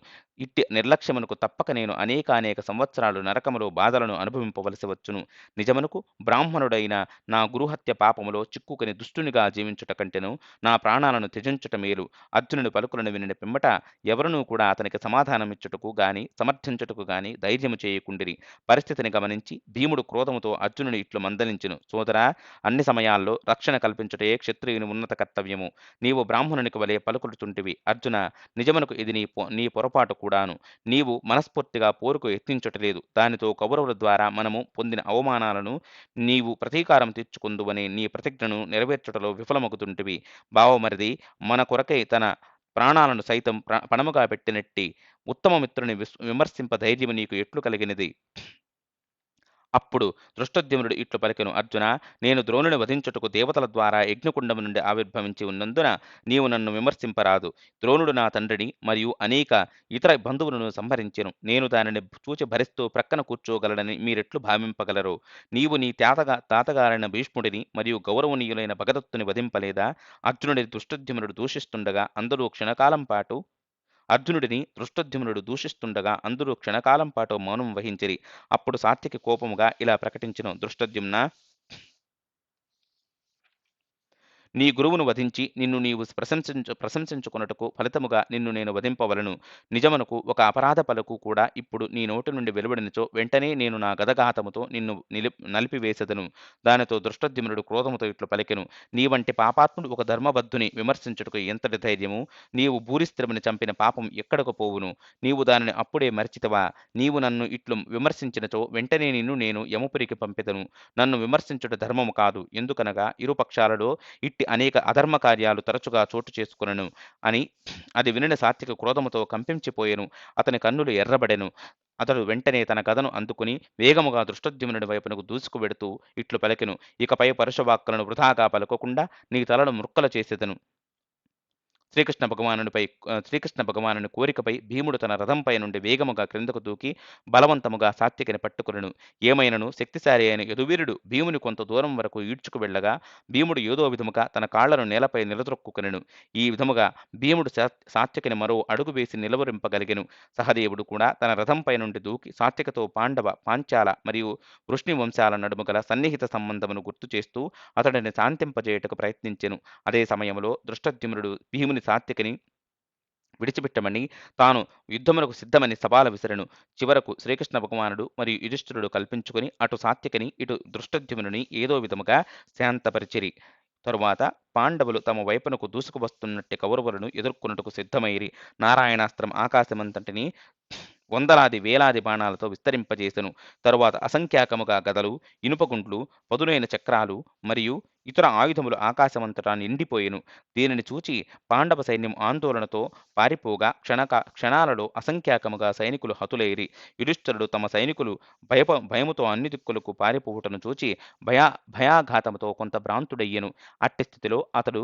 [SPEAKER 1] ఇట్టి నిర్లక్ష్యమునకు తప్పక నేను అనేక సంవత్సరాలు నరకములో బాధలను అనుభవింపవలసి వచ్చును. నిజమునకు బ్రాహ్మణుడైన నా గురుహత్య పాపములో చిక్కుకొని దుష్టునిగా జీవించుట కంటెను నా ప్రాణాలను త్యజించుట మేలు. అర్జునుని పలుకులను వినిన పిమ్మట ఎవరునూ కూడా అతనికి సమాధానమిచ్చుటకు గాని సమర్థించుటకు గాని ధైర్యము చేయకుండిరి. పరిస్థితిని గమనించి భీముడు క్రోధముతో అర్జునుని ఇట్లు మందలించెను, సోదరా, అన్ని సమయాల్లో రక్షణ కల్పించుటే క్షత్రియుని ఉన్నత కర్తవ్యము. నీవు బ్రాహ్మణునికి వలె పలుకులుచుంటివి. అర్జున, నిజమునకు ఇది నీ పొరపాటు కూడాను. నీవు మనస్ఫూర్తిగా పోరుకు యత్నించుటలేదు. దానితో కౌరవుల ద్వారా మనము పొందిన అవమానాలను నీవు ప్రతీకారం తీర్చుకుందువనే నీ ప్రతిజ్ఞను నెరవేర్చుటలో విఫలమగుతుంటివి. బావమరిది, మన కొరకై తన ప్రాణాలను సైతం పణముగా పెట్టినట్టి ఉత్తమ మిత్రుని విమర్శింప ధైర్యము నీకు ఎట్లు కలిగినది? అప్పుడు దృష్టోద్యుమ్నుడు ఇట్లు పలికెను, అర్జున, నేను ద్రోణుని వధించుటకు దేవతల ద్వారా యజ్ఞకుండము నుండి ఆవిర్భవించి ఉన్నందున నీవు నన్ను విమర్శింపరాదు. ద్రోణుడు నా తండ్రిని మరియు అనేక ఇతర బంధువులను సంహరించెను. నేను దానిని చూచి భరిస్తూ ప్రక్కన కూర్చోగలనని మీరెట్లు భావింపగలరు? నీవు నీ తాతగారైన భీష్ముడిని మరియు గౌరవనీయులైన భగదత్తుని వధింపలేదా? అర్జునుడిని దృష్టోద్యుమ్నుడు దూషిస్తుండగా అందరూ క్షణకాలం పాటు మౌనం వహించిరి. అప్పుడు సాత్యకి కోపముగా ఇలా ప్రకటించెను, దృష్టోద్యుమ్న, నీ గురువును వధించి నిన్ను నీవు ప్రశంసించుకొనుటకు ఫలితముగా నిన్ను నేను వధింపవలను. నిజమునకు ఒక అపరాధ పలుకు కూడా ఇప్పుడు నీ నోటి నుండి వెలువడినచో వెంటనే నేను నా గదఘాతముతో నిన్ను నలిపివేసెదను. దానితో దృష్టోద్యుమ్నుడు క్రోధముతో ఇట్లు పలికెను, నీ వంటి పాపాత్ముడు ఒక ధర్మబద్ధుని విమర్శించుటకు ఎంతటి ధైర్యము? నీవు భూరిస్త్రముని చంపిన పాపం ఎక్కడకు పోవును? నీవు దానిని అప్పుడే మరిచితవా? నీవు నన్ను ఇట్లు విమర్శించినచో వెంటనే నిన్ను నేను యముపురికి పంపెదను. నన్ను విమర్శించుట ధర్మము కాదు. ఎందుకనగా ఇరుపక్షాలలో ఇట్టి అనేక అధర్మ కార్యాలు తరచుగా చోటు చేసుకొనెను అని అది వినిన సాత్విక క్రోధముతో కంపించిపోయెను. అతని కన్నులు ఎర్రబడెను. అతడు వెంటనే తన గదను అందుకుని వేగముగా దృష్టోద్యుమ్నుడి వైపునకు దూసుకు వెడుతూ ఇట్లు పలికెను, ఇకపై పరుషవాక్కులను వృధాగా పలకకుండా నీ తలను ముక్కలు చేసేదను. శ్రీకృష్ణ భగవానుని కోరికపై భీముడు తన రథంపై నుండి వేగముగా క్రిందకు దూకి బలవంతముగా సాత్యకిని పట్టుకొనెను. ఏమైనను శక్తిశాలి అయిన యదువీరుడు భీముని కొంత దూరం వరకు ఈడ్చుకు వెళ్ళగా భీముడు ఏదో విధముగా తన కాళ్లను నేలపై నిలదొక్కుకొనెను. ఈ విధముగా భీముడు సాత్యకిని మరో అడుగు వేసి నిలవరింపగలిగెను. సహదేవుడు కూడా తన రథంపై నుండి దూకి సాత్యకతో పాంచాల మరియు వృష్ణి వంశాల నడుము గల సన్నిహిత సంబంధమును గుర్తు చేస్తూ అతడిని శాంతింపజేయుటకు ప్రయత్నించెను. అదే సమయంలో దృష్టోద్యుమ్నుడు భీముని సాత్యకిని విడిచిపెట్టమని తాను యుద్ధమునకు సిద్ధమని సవాలు విసిరెను. చివరకు శ్రీకృష్ణ భగవానుడు మరియు యుధిష్ఠిరుడు కల్పించుకొని అటు సాత్యకిని ఇటు దృష్టద్యుమ్నుని ఏదో విధముగా శాంతపరిచిరి. తరువాత పాండవులు తమ వైపునకు దూసుకు వస్తున్నట్టి కౌరవులను ఎదుర్కొనుటకు సిద్ధమైరి. నారాయణాస్త్రం ఆకాశమంతటిని వందలాది వేలాది బాణాలతో విస్తరింపజేసెను. తరువాత అసంఖ్యాకముగా గదలు, ఇనుపగుండ్లు, పదునైన చక్రాలు మరియు ఇతర ఆయుధములు ఆకాశమంతటా నిండిపోయెను. దీనిని చూచి పాండవ సైన్యం ఆందోళనతో పారిపోగా క్షణాలలో అసంఖ్యాకముగా సైనికులు హతులైరి. యుధిష్ఠిరుడు తమ సైనికులు భయముతో అన్ని దిక్కులకు పారిపోవుటను చూచి భయాఘాతముతో కొంత భ్రాంతుడయ్యెను. అట్టి స్థితిలో అతడు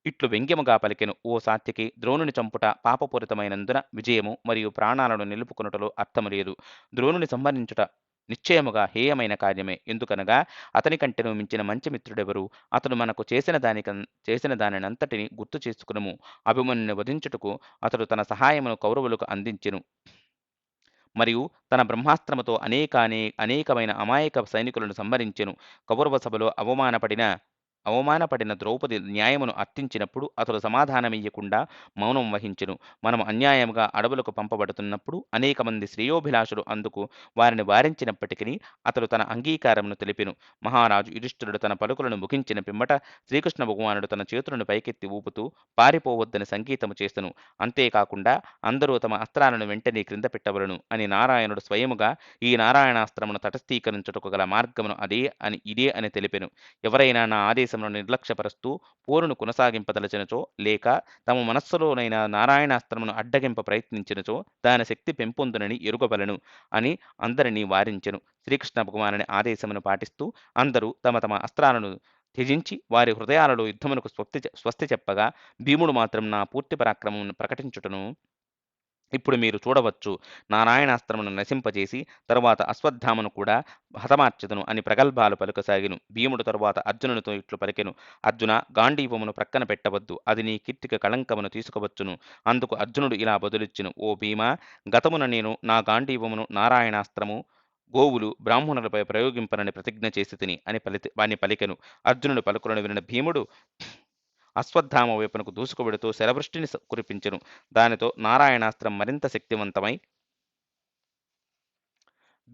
[SPEAKER 1] ఇట్లు వ్యంగ్యముగా పలికెను: ఓ సాత్యకి, ద్రోణుని చంపుట పాపపూరితమైనందున విజయము మరియు ప్రాణాలను నిలుపుకొనుటలో అర్థము లేదు. ద్రోణుని సంహరించుట నిశ్చయముగా హేయమైన కార్యమే. ఎందుకనగా అతని కంటెను మించిన మంచి మిత్రుడెవరు? అతడు మనకు చేసిన దానినంతటిని గుర్తు చేసుకునుము. అభిమన్యుని వధించుటకు అతడు తన సహాయమును కౌరవులకు అందించెను మరియు తన బ్రహ్మాస్త్రముతో అనేకమైన అమాయక సైనికులను సంహరించెను. కౌరవ సభలో అవమానపడిన ద్రౌపది న్యాయమును అర్థించినప్పుడు అతడు సమాధానమియ్యకుండా మౌనం వహించెను. మనము అన్యాయముగా అడవులకు పంపబడుతున్నప్పుడు అనేక మంది శ్రేయోభిలాషులు అందుకు వారిని వారించినప్పటికీ అతడు తన అంగీకారమును తెలిపెను. మహారాజు యుధిష్ఠిరుడు తన పలుకులను ముగించిన పిమ్మట శ్రీకృష్ణ భగవానుడు తన చేతులను పైకెత్తి ఊపుతూ పారిపోవద్దని సంకేతము చేసెను. అంతేకాకుండా అందరూ తమ అస్త్రాలను వెంటనే క్రింద పెట్టవలను అని నారాయణుడు స్వయముగా ఈ నారాయణాస్త్రమును తటస్థీకరించుటకు గల మార్గమును ఇదే అని తెలిపెను. ఎవరైనా నా ఆదేశమును నిర్లక్ష్యపరుస్తూ పోరును కొనసాగింపదలచినచో, లేక తమ మనస్సులోనైనా నారాయణాస్త్రమును అడ్డగింప ప్రయత్నించినచో దాని శక్తి పెంపొందునని ఎరుగవలెను అని అందరినీ వారించెను. శ్రీకృష్ణ భగవానుని ఆదేశమును పాటిస్తూ అందరూ తమ తమ అస్త్రాలను త్యజించి వారి హృదయాలలో యుద్ధమునకు స్వస్తి చెప్పగా, భీముడు మాత్రం నా పూర్తి పరాక్రమమును ప్రకటించుటను ఇప్పుడు మీరు చూడవచ్చు. నారాయణాస్త్రమును నశింపజేసి తరువాత అశ్వత్థామను కూడా హతమార్చెదను అని ప్రగల్భాలు పలుకసాగిను. భీముడు తరువాత అర్జునునితో ఇట్లు పలికెను: అర్జున, గాంధీవమును ప్రక్కన పెట్టవద్దు, అది నీ కీర్తికి కళంకమును తీసుకువచ్చును. అందుకు అర్జునుడు ఇలా బదులిచ్చెను: ఓ భీమా, గతమున నేను నా గాంధీవమును నారాయణాస్త్రము గోవులు బ్రాహ్మణులపై ప్రయోగింపనని ప్రతిజ్ఞ చేసి తిని అని పలికెను. అర్జునుడు పలుకులను వినిన భీముడు అశ్వత్థామ వైపునకు దూసుకువెడుతూ శరవృష్టిని కురిపించెను. దానితో నారాయణాస్త్రం మరింత శక్తివంతమై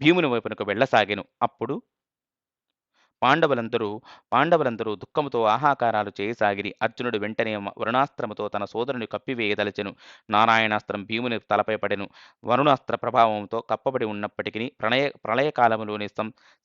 [SPEAKER 1] భీముని వైపునకు వెళ్ళసాగెను. అప్పుడు పాండవులందరూ దుఃఖముతో ఆహాకారాలు చేయసాగిరి. అర్జునుడు వెంటనే వరుణాస్త్రముతో తన సోదరుని కప్పివేయదలచెను. నారాయణాస్త్రం భీముని తలపై పడెను. వరుణాస్త్ర ప్రభావంతో కప్పబడి ఉన్నప్పటికీ ప్రళయకాలములోని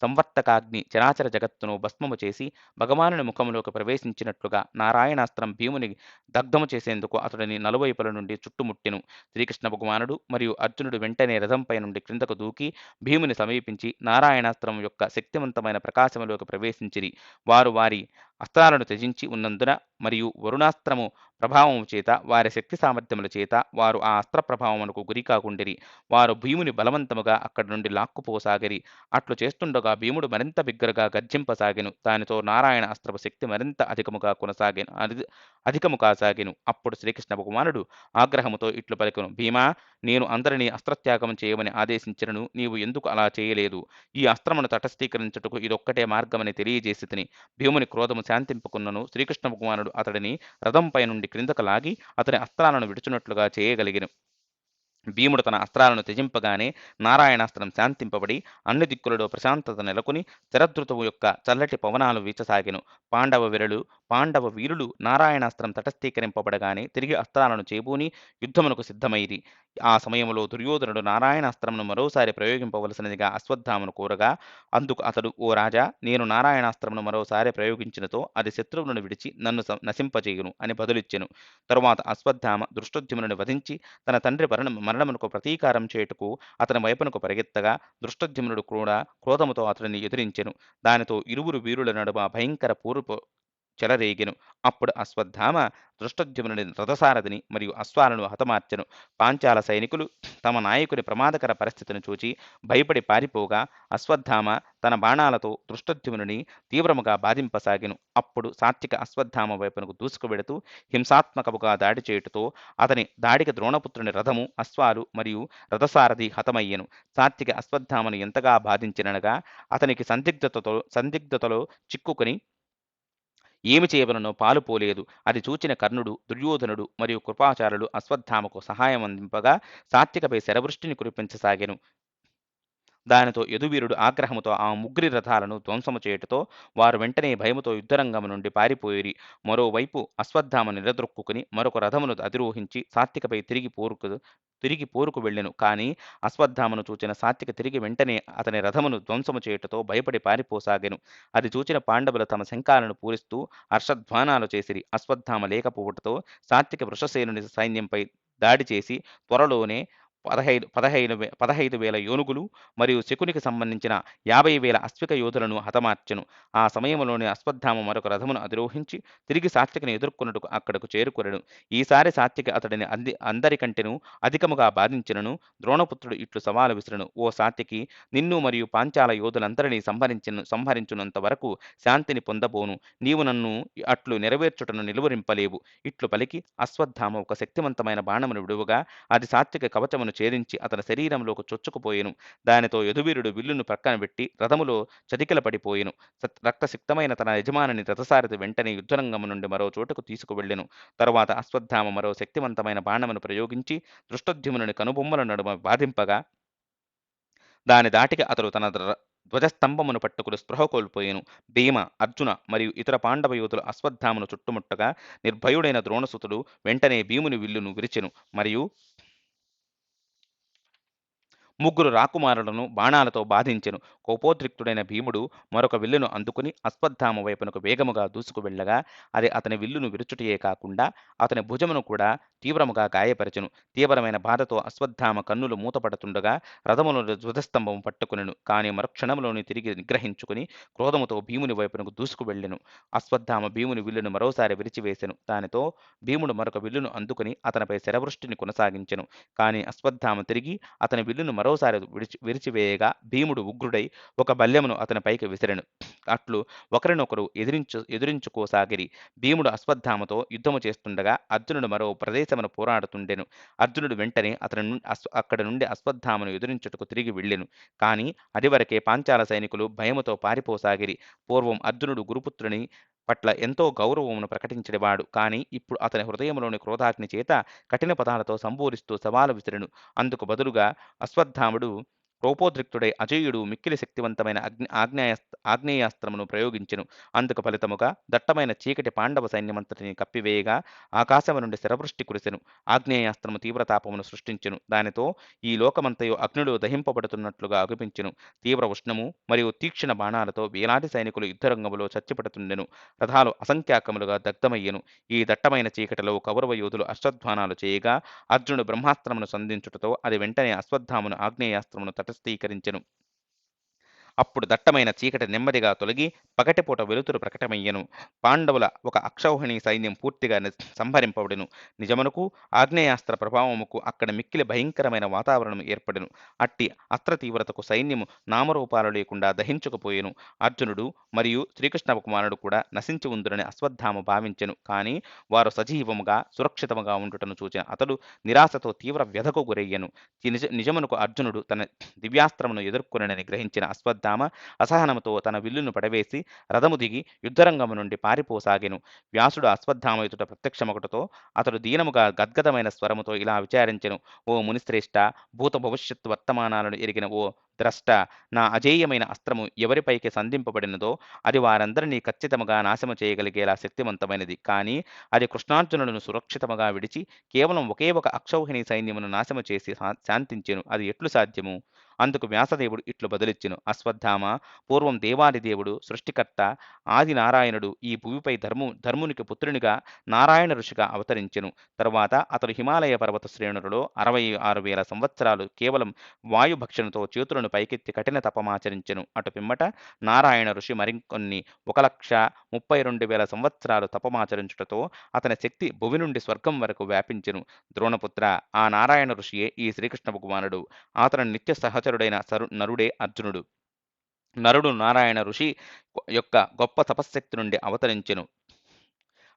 [SPEAKER 1] సంవర్తకాగ్ని చరాచర జగత్తును భస్మము చేసి భగవానుని ముఖములోకి ప్రవేశించినట్లుగా నారాయణాస్త్రం భీముని దగ్ధము చేసేందుకు అతడిని నలువైపుల నుండి చుట్టుముట్టెను. శ్రీకృష్ణ భగవానుడు మరియు అర్జునుడు వెంటనే రథంపై నుండి క్రిందకు దూకి భీముని సమీపించి నారాయణాస్త్రం యొక్క శక్తివంతమైన ప్రకాశములోకి ప్రవేశించిరి. వారు వారి అస్త్రాలను త్యజించి ఉన్నందున మరియు వరుణాస్త్రము ప్రభావము చేత వారి శక్తి సామర్థ్యముల చేత వారు ఆ అస్త్ర ప్రభావమునకు గురి కాకుండిరి. వారు భీముని బలవంతముగా అక్కడి నుండి లాక్కుపోసాగిరి. అట్లు చేస్తుండగా భీముడు మరింత బిగ్గరగా గర్జింపసాగెను. దానితో నారాయణ అస్త్రపు శక్తి మరింత అధికము కాసాగెను. అప్పుడు శ్రీకృష్ణ భగవానుడు ఆగ్రహముతో ఇట్లు పలికెను: భీమా, నేను అందరినీ అస్త్రత్యాగం చేయమని ఆదేశించినను నీవు ఎందుకు అలా చేయలేదు? ఈ అస్త్రమును తటస్థీకరించుటకు ఇదొక్కటే మార్గమని తెలియజేసి తిని. భీముని క్రోధము శాంతింపుకున్నను. శ్రీకృష్ణ భగవానుడు అతడిని రథంపై నుండి క్రిందకు లాగి అతని అస్త్రాలను విడుచునట్లుగా చేయగలిగెను. భీముడు తన అస్త్రాలను త్యజింపగానే నారాయణాస్త్రం శాంతింపబడి అన్ని దిక్కులలో ప్రశాంతత నెలకొని శరదృతువు యొక్క చల్లటి పవనాలు వీచసాగెను. పాండవ వీరులు నారాయణాస్త్రం తటస్థీకరింపబడగానే తిరిగి అస్త్రాలను చేబూని యుద్ధమునకు సిద్ధమైరి. ఆ సమయంలో దుర్యోధనుడు నారాయణాస్త్రమును మరోసారి ప్రయోగింపవలసినదిగా అశ్వత్థామను కోరగా, అందుకు అతడు: ఓ రాజా, నేను నారాయణాస్త్రమును మరోసారి ప్రయోగించినతో అది శత్రువులను విడిచి నన్ను నశింపజేయును అని బదులిచ్చెను. తరువాత అశ్వత్థామ దృష్టద్యుమ్నుని వధించి తన తండ్రి మరణమునకు ప్రతీకారం చేయుటకు అతని వైపునకు పరిగెత్తగా దృష్టద్యుమ్నుడు కూడా క్రోధముతో అతడిని ఎదిరించెను. దానితో ఇరువురు వీరుల నడుమ భయంకర పోరు చెలరేగెను. అప్పుడు అశ్వత్థామ దృష్టద్యుమ్నుని రథసారథిని మరియు అశ్వాలను హతమార్చెను. పాంచాల సైనికులు తమ నాయకుని ప్రమాదకర పరిస్థితిని చూచి భయపడి పారిపోగా అశ్వత్థామ తన బాణాలతో దృష్టద్యుమ్నుని తీవ్రముగా బాధింపసాగెను. అప్పుడు సాత్విక అశ్వత్థామ వైపునకు దూసుకువెడుతూ హింసాత్మకముగా దాడి చేయుటతో అతని దాడికి ద్రోణపుత్రుని రథము, అశ్వాలు మరియు రథసారథి హతమయ్యెను. సాత్విక అశ్వత్థామను ఎంతగా బాధించిననగా అతనికి సందిగ్ధతలో చిక్కుకొని ఏమి చేయవలనో పాలుపోలేదు. అది చూచిన కర్ణుడు, దుర్యోధనుడు మరియు కృపాచారులు అశ్వత్థామకు సహాయం అందింపగా సాత్యకపై శరవృష్టిని కురిపించసాగెను. దానితో యదువీరుడు ఆగ్రహముతో ఆ ముగ్గురి రథాలను ధ్వంసము చేయుటతో వారు వెంటనే భయముతో యుద్ధరంగము నుండి పారిపోయిరి. మరోవైపు అశ్వత్థామ నిలదొక్కుకుని మరొక రథమును అధిరోహించి సాత్యకపై తిరిగి పోరుకు వెళ్ళెను. కాని అశ్వత్థామను చూచిన సాత్యక తిరిగి వెంటనే అతని రథమును ధ్వంసము చేయుటతో భయపడి పారిపోసాగెను. అది చూచిన పాండవులు తమ శంఖాలను పూరిస్తూ హర్షధ్వానాలు చేసిరి. అశ్వత్థామ లేకపోవుటతో సాత్యక వృషసేనుని సైన్యంపై దాడి చేసి త్వరలోనే 15,000 ఏనుగులు మరియు శకునికి సంబంధించిన 50,000 అశ్విక యోధులను హతమార్చెను. ఆ సమయంలోనే అశ్వత్థామ మరొక రథమును అధిరోహించి తిరిగి సాత్యకిని ఎదుర్కొనుటకు అక్కడకు చేరుకొనెను. ఈసారి సాత్యకి అతడిని అందరికంటెను అధికముగా బాధించినను ద్రోణపుత్రుడు ఇట్లు సవాలు విసిరెను. ఓ సాత్యకి, నిన్ను మరియు పాంచాల యోధులందరినీ సంహరించునంత వరకు శాంతిని పొందబోను. నీవు నన్ను అట్లు నెరవేర్చుటను నిలువరింపలేవు. ఇట్లు పలికి అశ్వత్థామ ఒక శక్తివంతమైన బాణమును విడువగా అది సాత్విక కవచమును ఛేదించి అతని శరీరంలోకి చొచ్చుకుపోయెను. దానితో యదువీరుడు విల్లును ప్రక్కన పెట్టి రథములో చతికిల పడిపోయెను. రక్తసిక్తమైన తన యజమానిని రథసారథి వెంటనే యుద్ధరంగము నుండి మరో చోటుకు తీసుకువెళ్ళెను. తరువాత అశ్వత్థామ మరో శక్తివంతమైన బాణమును ప్రయోగించి దృష్టద్యుమ్నుని కనుబొమ్మల నడుమ బాధింపగా దాని దాటికి అతడు తన ధ్వజస్తంభమును పట్టుకుని స్పృహ కోల్పోయెను. భీమ, అర్జున మరియు ఇతర పాండవ యోధులు అశ్వత్థామను చుట్టుముట్టగా నిర్భయుడైన ద్రోణసుతుడు వెంటనే భీముని విల్లును విరిచెను మరియు ముగ్గురు రాకుమారులను బాణాలతో బాధించెను. కోపోద్రిక్తుడైన భీముడు మరొక విల్లును అందుకుని అశ్వత్థామ వైపునకు వేగముగా దూసుకువెళ్ళగా అది అతని విల్లును విరుచుటయే కాకుండా అతని భుజమును కూడా తీవ్రముగా గాయపరచెను. తీవ్రమైన బాధతో అశ్వత్థామ కన్నులు మూతపడుతుండగా రథమును ధ్వజస్తంభము పట్టుకునెను. కాని మరుక్షణంలోని తిరిగి నిగ్రహించుకుని క్రోధముతో భీముని వైపునకు దూసుకువెళ్ళెను. అశ్వత్థామ భీముని విల్లును మరోసారి విరిచివేసెను. దానితో భీముడు మరొక విల్లును అందుకుని అతనిపై శరవృష్టిని కొనసాగించెను. కాని అశ్వత్థామ తిరిగి అతని విల్లును మరోసారి విరిచివేయగా భీముడు ఉగ్రుడై ఒక బల్యమును అతని పైకి విసిరెను. అట్లు ఒకరినొకరు ఎదురించుకోసాగిరి. భీముడు అశ్వత్థామతో యుద్ధము చేస్తుండగా అర్జునుడు మరో ప్రదేశమును పోరాడుతుండెను. అర్జునుడు వెంటనే అక్కడి నుండి అశ్వత్థామను ఎదురించుటకు తిరిగి వెళ్ళెను. కాని అదివరకే పాంచాల సైనికులు భయముతో పారిపోసాగిరి. పూర్వం అర్జునుడు గురుపుత్రుని పట్ల ఎంతో గౌరవమును ప్రకటించేవాడు. కాని ఇప్పుడు అతని హృదయంలోని క్రోధాగ్ని చేత కఠిన పదాలతో సంబోధిస్తూ సవాలు విసిరెను. అందుకు బదులుగా అశ్వత్థాముడు కోపోద్రిక్తుడై అజేయుడు మిక్కిలి శక్తివంతమైన ఆగ్నేయాస్త్రమును ప్రయోగించెను. అందుకు ఫలితముగా దట్టమైన చీకటి పాండవ సైన్యమంతటిని కప్పివేయగా ఆకాశము నుండి శరవృష్టి కురిసెను. ఆగ్నేయాస్త్రము తీవ్రతాపమును సృష్టించెను. దానితో ఈ లోకమంతయు అగ్నిలో దహింపబడుతున్నట్లుగా అగుపించెను. తీవ్ర ఉష్ణము మరియు తీక్షణ బాణాలతో వేలాది సైనికులు యుద్ధరంగములో చచ్చిపడుతుండెను. రథాలు అసంఖ్యాకములుగా దగ్ధమయ్యెను. ఈ దట్టమైన చీకటిలో కౌరవ యోధులు అశ్వధ్వానాలు చేయగా అర్జునుడు బ్రహ్మాస్త్రమును సంధించుటతో అది వెంటనే అశ్వత్థామును ఆగ్నేయాస్త్రమును తటస్థీకరించెను. అప్పుడు దట్టమైన చీకటి నెమ్మదిగా తొలగి పగటిపూట వెలుతురు ప్రకటమయ్యెను. పాండవుల ఒక అక్షౌహిణీ సైన్యం పూర్తిగా సంహరింపబడెను. నిజమునకు ఆగ్నేయాస్త్ర ప్రభావముకు అక్కడ మిక్కిలి భయంకరమైన వాతావరణం ఏర్పడెను. అట్టి అస్త్ర తీవ్రతకు సైన్యము నామరూపాలు లేకుండా దహించుకుపోయెను. అర్జునుడు మరియు శ్రీకృష్ణ కుమారుడు కూడా నశించి ఉందురని అశ్వత్థామ భావించెను. కాని వారు సజీవముగా సురక్షితముగా ఉండుటను చూచిన అతడు నిరాశతో తీవ్ర వ్యధకు గురయ్యెను. నిజమునకు అర్జునుడు తన దివ్యాస్త్రమును ఎదుర్కొనని గ్రహించిన అశ్వత్థామ అసహనముతో తన విల్లును పడవేసి రథము దిగి యుద్ధరంగము నుండి పారిపోసాగెను. వ్యాసుడు అశ్వత్థామ ఎదుట ప్రత్యక్షమొకటితో అతడు దీనముగా గద్గదమైన స్వరముతో ఇలా విచారించెను. ఓ మునిశ్రేష్ఠ, భూత భవిష్యత్తు వర్తమానాలను ఎరిగిన ఓ ద్రష్ట, నా అజేయమైన అస్త్రము ఎవరిపైకి సంధింపబడినదో అది వారందరినీ ఖచ్చితముగా నాశము చేయగలిగేలా శక్తివంతమైనది. కానీ అది కృష్ణార్జునులను సురక్షితముగా విడిచి కేవలం ఒకే ఒక అక్షౌహిణీ సైన్యమును నాశము చేసి శాంతించెను. అది ఎట్లు సాధ్యము? అందుకు వ్యాసదేవుడు ఇట్లు బదులిచ్చెను. అశ్వత్థామ, పూర్వం దేవాది దేవుడు సృష్టికర్త ఆది నారాయణుడు ఈ భూమిపై ధర్మునికి పుత్రునిగా నారాయణ ఋషిగా అవతరించెను. తరువాత అతడు హిమాలయ పర్వత శ్రేణులలో 66,000 సంవత్సరాలు కేవలం వాయుభక్షణతో చేతులను పైకెత్తి కఠిన తపమాచరించెను. అటు పిమ్మట నారాయణ ఋషి మరికొన్ని 1,32,000 సంవత్సరాలు తపమాచరించుటతో అతని శక్తి భువి నుండి స్వర్గం వరకు వ్యాపించెను. ద్రోణపుత్ర, ఆ నారాయణ ఋషియే ఈ శ్రీకృష్ణ భగవానుడు. అతని నిత్య సహచరుడైన నరుడే అర్జునుడు. నరుడు నారాయణ ఋషి యొక్క గొప్ప తపశ్శక్తి నుండి అవతరించెను.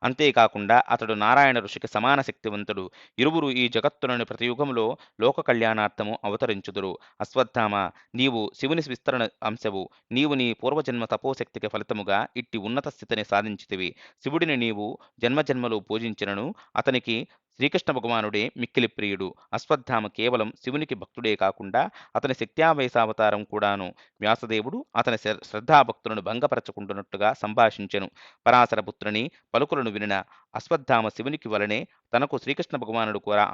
[SPEAKER 1] అంతేకాకుండా అతడు నారాయణ ఋషికి సమాన శక్తివంతుడు. ఇరువురు ఈ జగత్తులోని ప్రతి యుగములో లోక కళ్యాణార్థము అవతరించుదురు. అశ్వత్థామ, నీవు శివుని విస్తరణ అంశవు. నీవు నీ పూర్వజన్మ తపోశక్తికి ఫలితముగా ఇట్టి ఉన్నత స్థితిని సాధించితివి. శివుడిని నీవు జన్మజన్మలు పూజించినను అతనికి శ్రీకృష్ణ భగవానుడే మిక్కిలి ప్రియుడు. అశ్వత్థామ కేవలం శివునికి భక్తుడే కాకుండా అతని శక్త్యావేశావతారం కూడాను. వ్యాసదేవుడు అతని శ్రద్ధాభక్తులను భంగపరచుకుంటున్నట్టుగా సంభాషించెను. పరాశరపుత్రుని పలుకులను వినిన అశ్వత్థామ శివునికి వలనే తనకు శ్రీకృష్ణ భగవానుడు కూడా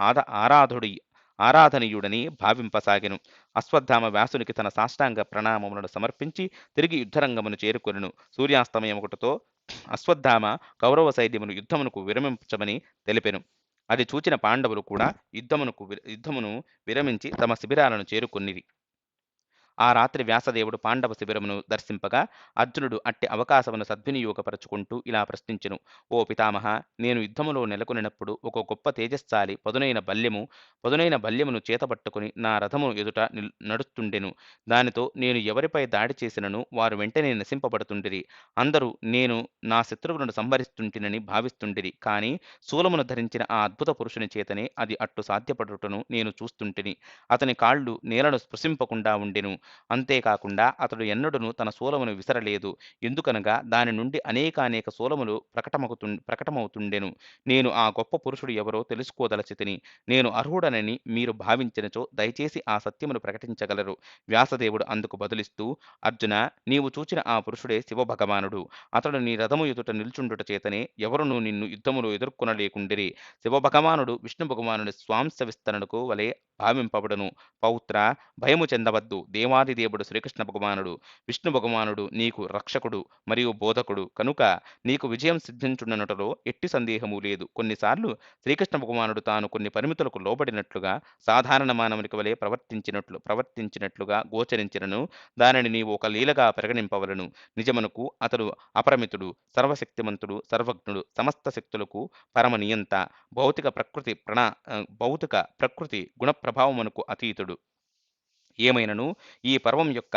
[SPEAKER 1] ఆరాధనీయుడని భావింపసాగెను. అశ్వత్థామ వ్యాసునికి తన సాష్టాంగ ప్రణామములను సమర్పించి తిరిగి యుద్ధరంగమును చేరుకొనెను. సూర్యాస్తమయముకుటతో అశ్వత్థామ కౌరవ సైన్యమును యుద్ధమునకు విరమించమని తెలిపెను. అది చూచిన పాండవులు కూడా యుద్ధమును విరమించి తమ శిబిరాలను చేరుకొనిరి. ఆ రాత్రి వ్యాసదేవుడు పాండవ శిబిరమును దర్శింపగా అర్జునుడు అట్టి అవకాశమును సద్వినియోగపరచుకుంటూ ఇలా ప్రశ్నించెను. ఓ పితామహ, నేను యుద్ధములో నెలకొనినప్పుడు ఒక గొప్ప తేజస్సాలి పదునైన బల్యమును చేతబట్టుకుని నా రథము ఎదుట నడుస్తుండెను. దానితో నేను ఎవరిపై దాడి చేసినను వారు వెంటనే నశింపబడుతుండిరి. అందరూ నేను నా శత్రువులను సంహరిస్తుంటినని భావిస్తుండిరి. కాని శూలమును ధరించిన ఆ అద్భుత పురుషుని చేతనే అది అట్టు సాధ్యపడుటను నేను చూస్తుంటిని. అతని కాళ్ళు నేలను స్పృశింపకుండా ఉండెను. అంతేకాకుండా అతడు ఎన్నడూను తన శూలమును విసరలేదు. ఎందుకనగా దాని నుండి అనేక శూలములు ప్రకటమవుతుండెను. నేను ఆ గొప్ప పురుషుడు ఎవరో తెలుసుకోదలచితిని. నేను అర్హుడనని మీరు భావించినచో దయచేసి ఆ సత్యమును ప్రకటించగలరు. వ్యాసదేవుడు అందుకు బదులిస్తూ, అర్జున, నీవు చూచిన ఆ పురుషుడే శివభగవానుడు. అతడు నీ రథము ఎదుట నిల్చుండుట చేతనే ఎవరునూ నిన్ను యుద్ధములో ఎదుర్కొనలేకుండిరి. శివభగవానుడు విష్ణు భగవానుడి స్వాంశ విస్తరణకు వలె భావింపబడును. పౌత్ర, భయము చెందవద్దు. దేవాదిదేవుడు శ్రీకృష్ణ భగవానుడు విష్ణు భగవానుడు నీకు రక్షకుడు మరియు బోధకుడు కనుక నీకు విజయం సిద్ధించున్నటలో ఎట్టి సందేహము లేదు. కొన్నిసార్లు శ్రీకృష్ణ భగవానుడు తాను కొన్ని పరిమితులకు లోబడినట్లుగా సాధారణ మానవునికి వలె ప్రవర్తించినట్లుగా గోచరించినను దానిని నీవు ఒక లీలగా పరిగణింపవలను. నిజమునకు అతడు అపరిమితుడు, సర్వశక్తిమంతుడు, సర్వజ్ఞుడు, సమస్త శక్తులకు పరమనియంత, భౌతిక ప్రకృతి గుణ ప్రభావమునకు అతీతుడు. ఏమైనను ఈ పర్వం యొక్క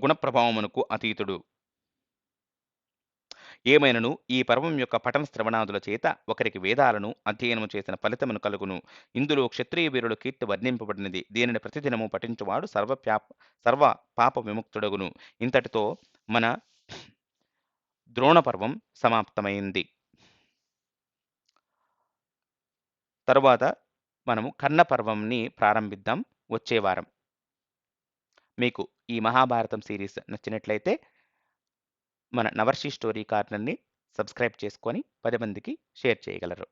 [SPEAKER 1] గుణప్రభావమునకు అతీతుడు. ఏమైనను ఈ పర్వం యొక్క పఠన శ్రవణాదుల చేత ఒకరికి వేదాలను అధ్యయనము చేసిన ఫలితమును కలుగును. ఇందులో క్షత్రియ వీరుల కీర్తి వర్ణింపబడినది. దీనిని ప్రతిదినము పఠించువాడు సర్వ పాప విముక్తుడగును. ఇంతటితో మన ద్రోణ పర్వం సమాప్తమైంది. తరువాత మనము కర్ణ పర్వంని ప్రారంభిద్దాం వచ్చే వారం. మీకు ఈ మహాభారతం సిరీస్ నచ్చినట్లయితే మన నవర్షి స్టోరీ కార్నర్ని సబ్స్క్రైబ్ చేసుకొని 10 మందికి షేర్ చేయగలరు.